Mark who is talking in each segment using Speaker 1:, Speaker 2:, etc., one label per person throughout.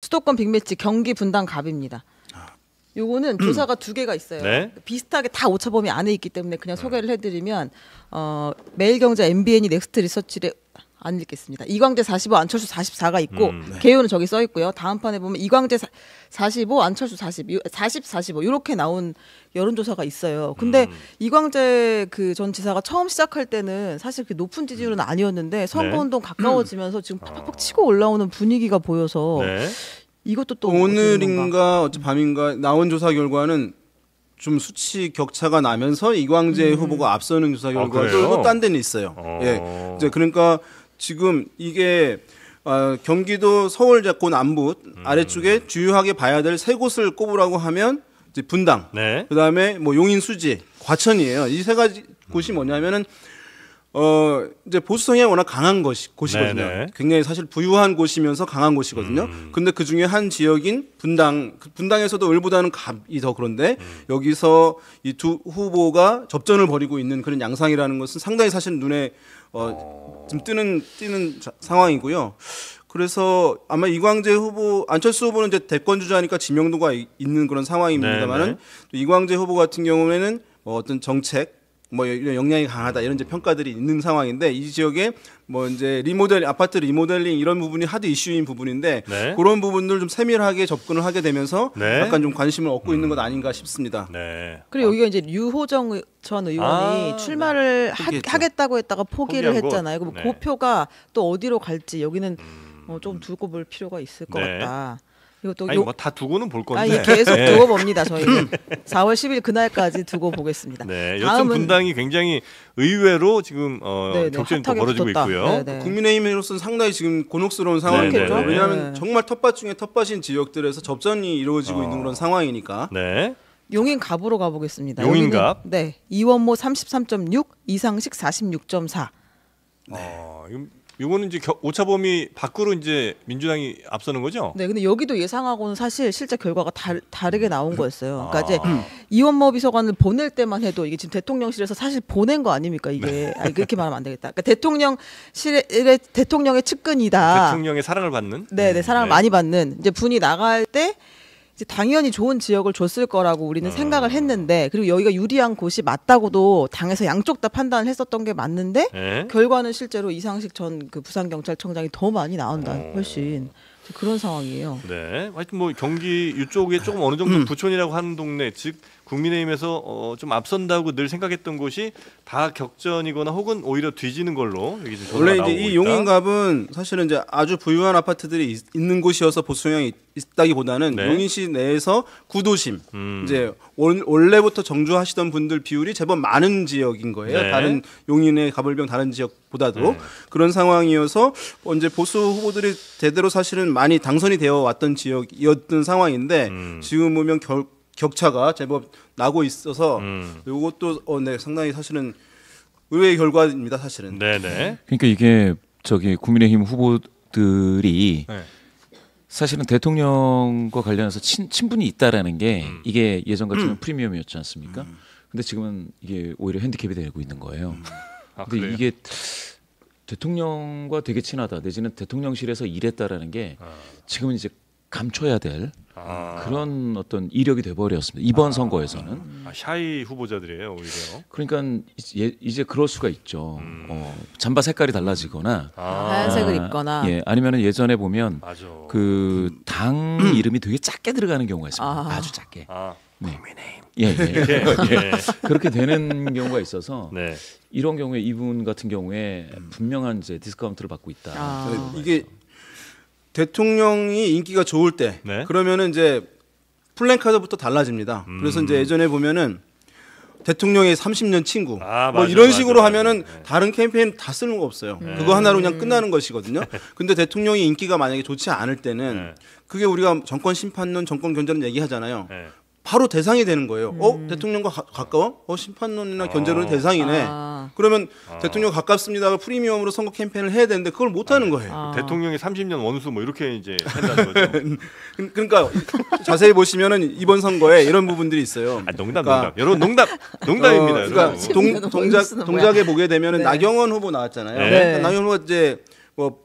Speaker 1: 수도권 빅매치 경기 분당 갑입니다. 요거는 조사가 두 개가 있어요.
Speaker 2: 네.
Speaker 1: 비슷하게 다 오차범위 안에 있기 때문에 그냥 소개를 해드리면 매일경제, MBN이 넥스트 리서치를 안 읽겠습니다. 이광재 45, 안철수 44가 있고 개요는 저기 써 있고요. 다음 판에 보면 이광재 45, 안철수 40, 45 이렇게 나온 여론조사가 있어요. 근데 이광재 그 전 지사가 처음 시작할 때는 사실 그 높은 지지율은 아니었는데 선거운동 가까워지면서 지금 팍팍 치고 올라오는 분위기가 보여서
Speaker 2: 네.
Speaker 1: 이것도 또
Speaker 3: 오늘인가 어젯밤인가 나온 조사 결과는 좀 수치 격차가 나면서 이광재 후보가 앞서는 조사 결과도
Speaker 2: 그래요?
Speaker 3: 딴 데는 있어요. 예, 이제 그러니까 지금 이게 경기도 서울 잡고 남부 아래쪽에 주요하게 봐야 될 세 곳을 꼽으라고 하면 이제 분당,
Speaker 2: 네.
Speaker 3: 그다음에 뭐 용인, 수지, 과천이에요. 이 세 가지 곳이 뭐냐면은 이제 보수 성향이 워낙 강한 곳이거든요.
Speaker 2: 네네.
Speaker 3: 굉장히 사실 부유한 곳이면서 강한 곳이거든요. 근데 그 중에 한 지역인 분당, 분당에서도 을보다는 갑이 더 그런데 여기서 이 두 후보가 접전을 벌이고 있는 그런 양상이라는 것은 상당히 사실 눈에 좀 띄는 상황이고요. 그래서 아마 이광재 후보, 안철수 후보는 이제 대권 주자니까 지명도가 있는 그런 상황입니다만은 이광재 후보 같은 경우에는 뭐 어떤 정책 뭐 이런 역량이 강하다 이런 이제 평가들이 있는 상황인데 이 지역에 뭐 이제 아파트 리모델링 이런 부분이 하드 이슈인 부분인데
Speaker 2: 네.
Speaker 3: 그런 부분들 좀 세밀하게 접근을 하게 되면서
Speaker 2: 네.
Speaker 3: 약간 좀 관심을 얻고 있는 것 아닌가 싶습니다.
Speaker 2: 네.
Speaker 1: 그리고 여기가 이제 유호정 전 의원이 출마를
Speaker 3: 포기했죠.
Speaker 1: 하겠다고 했다가 포기를
Speaker 2: 포기한 곳.
Speaker 1: 했잖아요. 그럼
Speaker 2: 네.
Speaker 1: 그 표가 또 어디로 갈지 여기는 좀 두고 볼 필요가 있을 것
Speaker 2: 네.
Speaker 1: 같다. 이거 또
Speaker 2: 아니 뭐 다 두고는 볼 건데.
Speaker 1: 아니 계속
Speaker 2: 네.
Speaker 1: 두고 봅니다. 저희는 4월 10일 그날까지 두고 보겠습니다.
Speaker 2: 네. 여튼 분당이 굉장히 의외로 지금
Speaker 1: 네네,
Speaker 2: 격전이 또
Speaker 1: 핫하게
Speaker 2: 벌어지고
Speaker 1: 붙었다.
Speaker 2: 있고요.
Speaker 1: 네네.
Speaker 3: 국민의힘으로서는 상당히 지금 곤혹스러운 상황이겠죠.
Speaker 2: 네, 네, 네.
Speaker 3: 왜냐하면
Speaker 1: 네.
Speaker 3: 정말 텃밭 중에 텃밭인 지역들에서 접전이 이루어지고 있는 그런 상황이니까.
Speaker 2: 네.
Speaker 1: 용인 갑으로 가보겠습니다.
Speaker 2: 용인
Speaker 1: 여기는,
Speaker 2: 갑?
Speaker 1: 네. 이원모 33.6, 이상식 46.4.
Speaker 2: 이거는 이제 오차범위 밖으로 이제 민주당이 앞서는 거죠?
Speaker 1: 네, 근데 여기도 예상하고는 사실 실제 결과가 다르게 나온 거였어요. 그러니까 이제 이원모 비서관을 보낼 때만 해도 이게 지금 대통령실에서 사실 보낸 거 아닙니까? 이게 아니, 그렇게 말하면 안 되겠다. 그러니까 대통령의 측근이다.
Speaker 2: 대통령의 사랑을 받는.
Speaker 1: 네, 사랑을
Speaker 2: 네.
Speaker 1: 많이 받는 이제 분이 나갈 때 이제 당연히 좋은 지역을 줬을 거라고 우리는 생각을 했는데 그리고 여기가 유리한 곳이 맞다고도 당에서 양쪽 다 판단을 했었던 게 맞는데
Speaker 2: 네.
Speaker 1: 결과는 실제로 이상식 전 그 부산경찰청장이 더 많이 나온다 훨씬 그런 상황이에요.
Speaker 2: 네. 하여튼 뭐 경기 이쪽에 조금 어느 정도 부촌이라고 하는 동네, 즉 국민의힘에서 좀 앞선다고 늘 생각했던 곳이 다 격전이거나 혹은 오히려 뒤지는 걸로 여기 좀
Speaker 3: 원래
Speaker 2: 조사가
Speaker 3: 이제
Speaker 2: 나오고
Speaker 3: 이
Speaker 2: 있다.
Speaker 3: 용인갑은 사실은 이제 아주 부유한 아파트들이 있는 곳이어서 보수 성향이 있다기보다는
Speaker 2: 네.
Speaker 3: 용인시 내에서 구도심 이제 원래부터 정주하시던 분들 비율이 제법 많은 지역인 거예요.
Speaker 2: 네.
Speaker 3: 다른 용인의 가불병 다른 지역보다도 그런 상황이어서 이제 보수 후보들이 대대로 사실은 많이 당선이 되어 왔던 지역이었던 상황인데 지금 보면 격차가 제법 나고 있어서 이것도 네, 상당히 사실은 의외의 결과입니다. 사실은.
Speaker 2: 네네.
Speaker 4: 그러니까 이게 저기 국민의힘 후보들이
Speaker 2: 네.
Speaker 4: 사실은 대통령과 관련해서 친분이 있다라는 게 이게 예전 같으면 프리미엄이었지 않습니까? 근데 지금은 이게 오히려 핸디캡이 되고 있는 거예요. 근데
Speaker 2: 그래요?
Speaker 4: 이게 대통령과 되게 친하다 내지는 대통령실에서 일했다라는 게 지금은 이제 감춰야 될 그런 어떤 이력이 돼버렸습니다. 이번 선거에서는.
Speaker 2: 샤이 후보자들이에요 오히려.
Speaker 4: 그러니까 이제 그럴 수가 있죠. 잠바 색깔이 달라지거나
Speaker 1: 하얀색을 입거나
Speaker 4: 예, 아니면은 예전에 보면
Speaker 2: 맞아.
Speaker 4: 그 당 이름이 되게 작게 들어가는 경우가 있습니다. 아주 작게. 네. 예, 예.
Speaker 2: 네.
Speaker 4: 그렇게 되는 경우가 있어서
Speaker 2: 네.
Speaker 4: 이런 경우에 이분 같은 경우에 분명한 이제 디스카운트를 받고 있다.
Speaker 3: 이게 대통령이 인기가 좋을 때
Speaker 2: 네.
Speaker 3: 그러면은 이제 플랜카드부터 달라집니다. 그래서 이제 예전에 보면은 대통령의 30년 친구 뭐
Speaker 2: 맞아,
Speaker 3: 이런
Speaker 2: 맞아,
Speaker 3: 식으로
Speaker 2: 맞아.
Speaker 3: 하면은 다른 캠페인 다 쓸모가 없어요. 그거 하나로 그냥 끝나는 것이거든요. 근데 대통령이 인기가 만약에 좋지 않을 때는 그게 우리가 정권 심판론, 정권 견제론 얘기하잖아요.
Speaker 2: 네.
Speaker 3: 바로 대상이 되는 거예요. 대통령과 가까워? 심판론이나 견제론이 대상이네. 그러면 대통령 가깝습니다가 프리미엄으로 선거 캠페인을 해야 되는데 그걸 못 하는 거예요.
Speaker 2: 대통령이 30년 원수 뭐 이렇게 이제 한다는 거죠.
Speaker 3: 그러니까 자세히 보시면은 이번 선거에 이런 부분들이 있어요.
Speaker 2: 농담.
Speaker 3: 그러니까
Speaker 2: 여러분 농담입니다.
Speaker 3: 그러니까
Speaker 2: 여러분.
Speaker 3: 동작에 보게 되면은
Speaker 1: 네.
Speaker 3: 나경원 후보 나왔잖아요.
Speaker 2: 네.
Speaker 3: 그러니까 나경원 후보 이제 뭐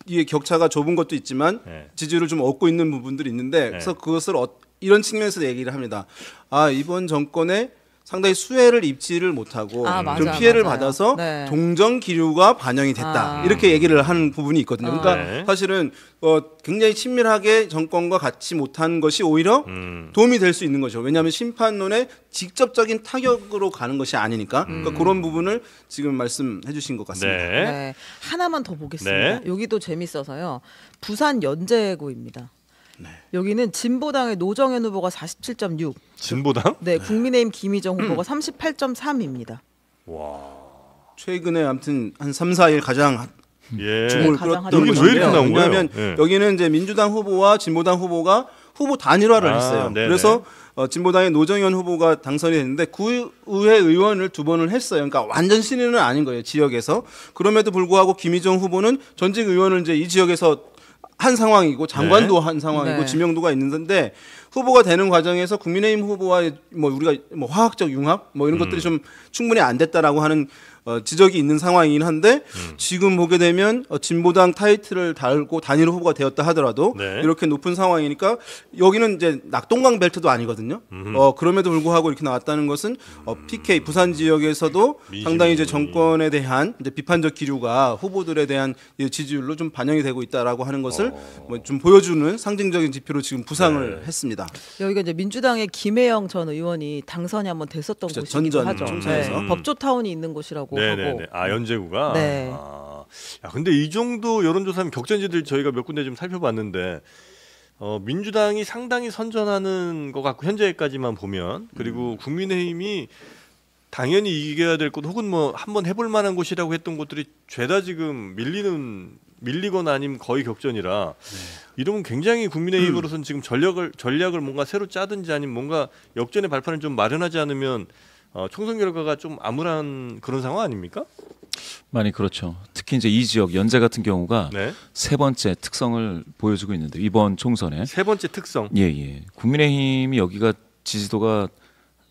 Speaker 3: 이게 격차가 좁은 것도 있지만
Speaker 2: 네.
Speaker 3: 지지율을 좀 얻고 있는 부분들이 있는데 그래서 그것을 이런 측면에서 얘기를 합니다. 아 이번 정권에 상당히 수혜를 입지를 못하고 좀 피해를 받아서
Speaker 1: 네.
Speaker 3: 동정 기류가 반영이 됐다 이렇게 얘기를 하는 부분이 있거든요. 그러니까
Speaker 2: 네.
Speaker 3: 사실은 굉장히 친밀하게 정권과 같이 못한 것이 오히려 도움이 될 수 있는 거죠. 왜냐하면 심판론에 직접적인 타격으로 가는 것이 아니니까 그러니까 그런 부분을 지금 말씀해주신 것 같습니다.
Speaker 2: 네.
Speaker 1: 네. 하나만 더 보겠습니다.
Speaker 2: 네.
Speaker 1: 여기도 재밌어서요. 부산 연제구입니다.
Speaker 3: 네.
Speaker 1: 여기는 진보당의 노정현 후보가 47.6,
Speaker 2: 진보당?
Speaker 1: 네, 국민의힘 김희정 후보가 38.3입니다.
Speaker 2: 와.
Speaker 3: 최근에 아무튼 한 3, 4일 가장
Speaker 2: 예.
Speaker 3: 주목을
Speaker 1: 가장
Speaker 3: 끌었던
Speaker 2: 여기 왜
Speaker 3: 것인데요.
Speaker 2: 이렇게 나온 거예요?
Speaker 3: 왜냐하면
Speaker 2: 예.
Speaker 3: 여기는 이제 민주당 후보와 진보당 후보가 후보 단일화를 했어요.
Speaker 2: 네네.
Speaker 3: 그래서 진보당의 노정현 후보가 당선이 됐는데 구의회 의원을 2번을 했어요. 그러니까 완전 신인은 아닌 거예요. 지역에서. 그럼에도 불구하고 김희정 후보는 전직 의원을 이제 이 지역에서 한 상황이고 장관도 한 상황이고
Speaker 1: 네.
Speaker 3: 지명도가 있는데 후보가 되는 과정에서 국민의힘 후보와 뭐 우리가 뭐 화학적 융합 뭐 이런 것들이 좀 충분히 안 됐다라고 하는 지적이 있는 상황이긴 한데 지금 보게 되면 진보당 타이틀을 달고 단일 후보가 되었다 하더라도
Speaker 2: 네.
Speaker 3: 이렇게 높은 상황이니까 여기는 이제 낙동강 벨트도 아니거든요. 그럼에도 불구하고 이렇게 나왔다는 것은 PK 부산 지역에서도 상당히 이제 정권에 대한 이제 비판적 기류가 후보들에 대한 지지율로 좀 반영이 되고 있다라고 하는 것을 뭐 좀 보여주는 상징적인 지표로 지금 부상을 했습니다.
Speaker 1: 여기가 이제 민주당의 김혜영 전 의원이 당선이 한번 됐었던
Speaker 3: 그렇죠.
Speaker 1: 곳이기도
Speaker 3: 전전
Speaker 1: 하죠.
Speaker 3: 총선에서.
Speaker 1: 법조타운이 있는 곳이라고 하고.
Speaker 2: 네네네. 아 연제구가.
Speaker 1: 네.
Speaker 2: 야, 근데 이 정도 여론조사면 격전지들 저희가 몇 군데 좀 살펴봤는데 민주당이 상당히 선전하는 것 같고 현재까지만 보면 그리고 국민의힘이 당연히 이겨야 될 곳 혹은 뭐 한번 해볼 만한 곳이라고 했던 곳들이 죄다 지금 밀리거나 아니면 거의 격전이라 이러면 굉장히 국민의힘으로서는 지금 전략을 뭔가 새로 짜든지 아니면 뭔가 역전의 발판을 좀 마련하지 않으면 총선 결과가 좀 암울한 그런 상황 아닙니까?
Speaker 4: 많이 그렇죠. 특히 이제 이 지역 연제 같은 경우가
Speaker 2: 네.
Speaker 4: 세 번째 특성을 보여주고 있는데 이번 총선에
Speaker 2: 세 번째 특성.
Speaker 4: 예. 국민의힘이 여기가 지지도가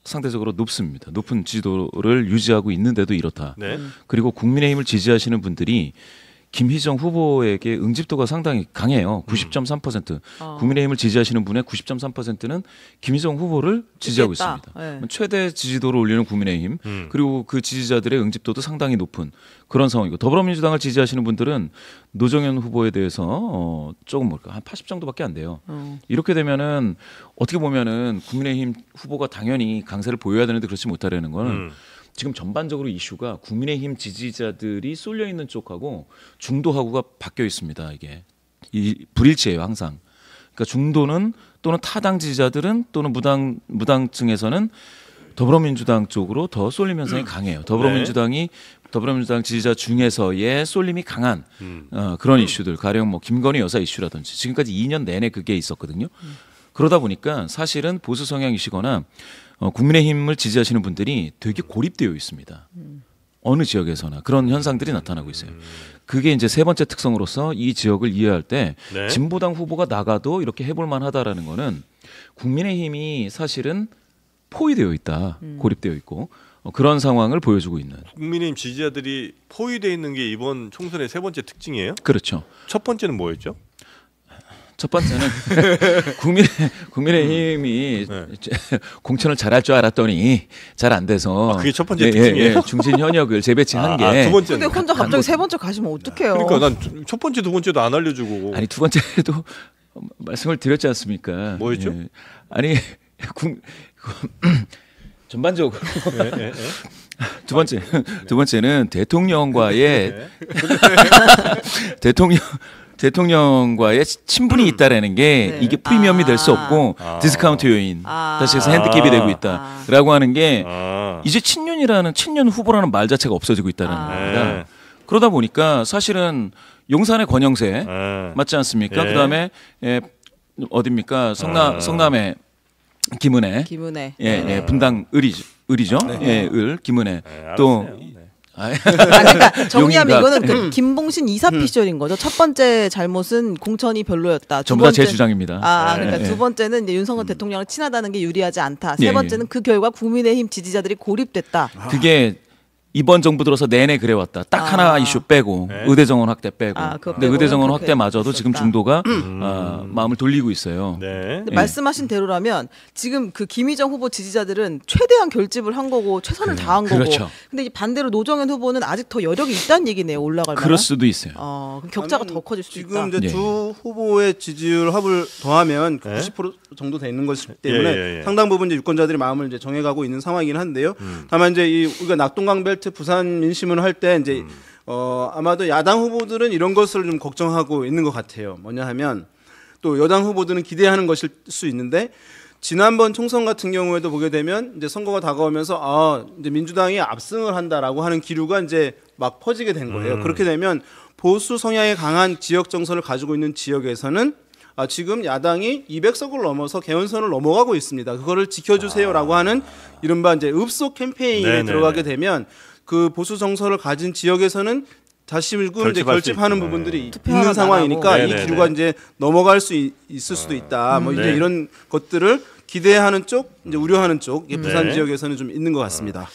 Speaker 4: 상대적으로 높습니다. 높은 지지도를 유지하고 있는데도 이렇다.
Speaker 2: 네.
Speaker 4: 그리고 국민의힘을 지지하시는 분들이 김희정 후보에게 응집도가 상당히 강해요. 90.3%. 국민의힘을 지지하시는 분의 90.3%는 김희정 후보를 지지하고
Speaker 1: 있겠다.
Speaker 4: 있습니다.
Speaker 1: 네.
Speaker 4: 최대 지지도를 올리는 국민의힘 그리고 그 지지자들의 응집도도 상당히 높은 그런 상황이고 더불어민주당을 지지하시는 분들은 노정현 후보에 대해서 조금 한 80 정도밖에 안 돼요. 이렇게 되면은 어떻게 보면은 국민의힘 후보가 당연히 강세를 보여야 되는데 그렇지 못하려는 거는 지금 전반적으로 이슈가 국민의힘 지지자들이 쏠려 있는 쪽하고 중도하고가 바뀌어 있습니다. 이게 이 불일치예요 항상. 그러니까 중도는 또는 타당 지지자들은 또는 무당층에서는 더불어민주당 쪽으로 더 쏠림 현상이 강해요. 더불어민주당 지지자 중에서의 쏠림이 강한 그런 이슈들, 가령 뭐 김건희 여사 이슈라든지 지금까지 2년 내내 그게 있었거든요. 그러다 보니까 사실은 보수 성향이시거나 국민의힘을 지지하시는 분들이 되게 고립되어 있습니다. 어느 지역에서나 그런 현상들이 나타나고 있어요. 그게 이제 세 번째 특성으로서 이 지역을 이해할 때
Speaker 2: 네.
Speaker 4: 진보당 후보가 나가도 이렇게 해볼 만하다라는 거는 국민의힘이 사실은 포위되어 있다, 고립되어 있고 그런 상황을 보여주고 있는.
Speaker 2: 국민의힘 지지자들이 포위되어 있는 게 이번 총선의 세 번째 특징이에요?
Speaker 4: 그렇죠.
Speaker 2: 첫 번째는 뭐였죠?
Speaker 4: 첫 번째는 국민의힘이
Speaker 2: 네.
Speaker 4: 공천을 잘할 줄 알았더니 잘 안 돼서
Speaker 2: 그게 첫 번째 특징이에요?
Speaker 4: 중진 현역을 재배치한 게
Speaker 2: 두 번째는
Speaker 1: 근데 혼자 갑자기 세 번째 가시면 어떡해요?
Speaker 2: 그러니까 난 첫 번째 두 번째도 안 알려주고
Speaker 4: 아니 두 번째도 말씀을 드렸지 않습니까?
Speaker 2: 뭐였죠?
Speaker 4: 예. 아니 전반적으로
Speaker 2: 예.
Speaker 4: 두 번째는 대통령과의 대통령과의 친분이 있다라는 게
Speaker 1: 네.
Speaker 4: 이게 프리미엄이 될 수 없고 디스카운트 요인 다시 해서 핸디캡이 되고 있다라고 하는 게 이제 친년 후보라는 말 자체가 없어지고 있다는 겁니다.
Speaker 2: 네.
Speaker 4: 그러다 보니까 사실은 용산의 권영세 맞지 않습니까?
Speaker 2: 예.
Speaker 4: 그다음에 어딥니까? 성남의 김은혜. 예, 분당 을이죠. 예, 을 김은혜. 또
Speaker 2: 알았어요. 네.
Speaker 1: 그러니까 정리하면
Speaker 4: 용인각.
Speaker 1: 이거는 그 김봉신 이사 피셜인 거죠. 첫 번째 잘못은 공천이 별로였다. 두
Speaker 4: 전부 다 제
Speaker 1: 번째-
Speaker 4: 주장입니다.
Speaker 1: 그러니까
Speaker 4: 예.
Speaker 1: 두 번째는 이제 윤석열 대통령을 친하다는 게 유리하지 않다. 세
Speaker 4: 예,
Speaker 1: 번째는 그 결과 국민의힘 지지자들이 고립됐다.
Speaker 4: 그게 이번 정부 들어서 내내 그래왔다. 딱 하나 이슈 빼고
Speaker 2: 네.
Speaker 4: 의대 정원 확대 빼고.
Speaker 1: 그거
Speaker 4: 근데
Speaker 1: 빼고는
Speaker 4: 의대 정원
Speaker 1: 그렇게
Speaker 4: 확대마저도 지금
Speaker 1: 있었다.
Speaker 4: 중도가 마음을 돌리고 있어요.
Speaker 2: 네.
Speaker 1: 근데
Speaker 4: 예.
Speaker 1: 말씀하신 대로라면 지금 그 김희정 후보 지지자들은 최대한 결집을 한 거고 최선을 다한 거고.
Speaker 4: 그렇죠.
Speaker 1: 근데 이 반대로 노정현 후보는 아직 더 여력이 있다는 얘기네요. 올라갈 만한.
Speaker 4: 그럴 수도 있어요.
Speaker 1: 그럼 격차가 더 커질 수
Speaker 3: 지금
Speaker 1: 있다.
Speaker 3: 이제
Speaker 4: 예.
Speaker 3: 두 후보의 지지율 합을 더하면
Speaker 2: 네.
Speaker 3: 90% 정도 되는 것이기 때문에
Speaker 2: 예.
Speaker 3: 상당 부분 이제 유권자들이 마음을 이제 정해가고 있는 상황이긴 한데요. 다만 이제 이 우리가 낙동강벨트 부산 민심을 할 때 이제 아마도 야당 후보들은 이런 것을 좀 걱정하고 있는 것 같아요. 뭐냐 하면 또 여당 후보들은 기대하는 것일 수 있는데 지난번 총선 같은 경우에도 보게 되면 이제 선거가 다가오면서 이제 민주당이 압승을 한다라고 하는 기류가 이제 막 퍼지게 된 거예요. 그렇게 되면 보수 성향이 강한 지역 정서를 가지고 있는 지역에서는 지금 야당이 200석을 넘어서 개헌선을 넘어가고 있습니다. 그거를 지켜주세요라고 하는 이른바 이제 읍소 캠페인에
Speaker 2: 네네네.
Speaker 3: 들어가게 되면 그 보수 정서를 가진 지역에서는 다시금 이제
Speaker 2: 결집할 수
Speaker 3: 결집하는
Speaker 2: 있구나.
Speaker 3: 부분들이
Speaker 1: 투표하러
Speaker 3: 있는 상황이니까
Speaker 2: 나가고.
Speaker 3: 이
Speaker 2: 네네네.
Speaker 3: 기류가 이제 넘어갈 수 있을 수도 있다. 뭐 이제
Speaker 2: 네.
Speaker 3: 이런 것들을 기대하는 쪽, 이제 우려하는 쪽, 이게 부산
Speaker 2: 네.
Speaker 3: 지역에서는 좀 있는 것 같습니다.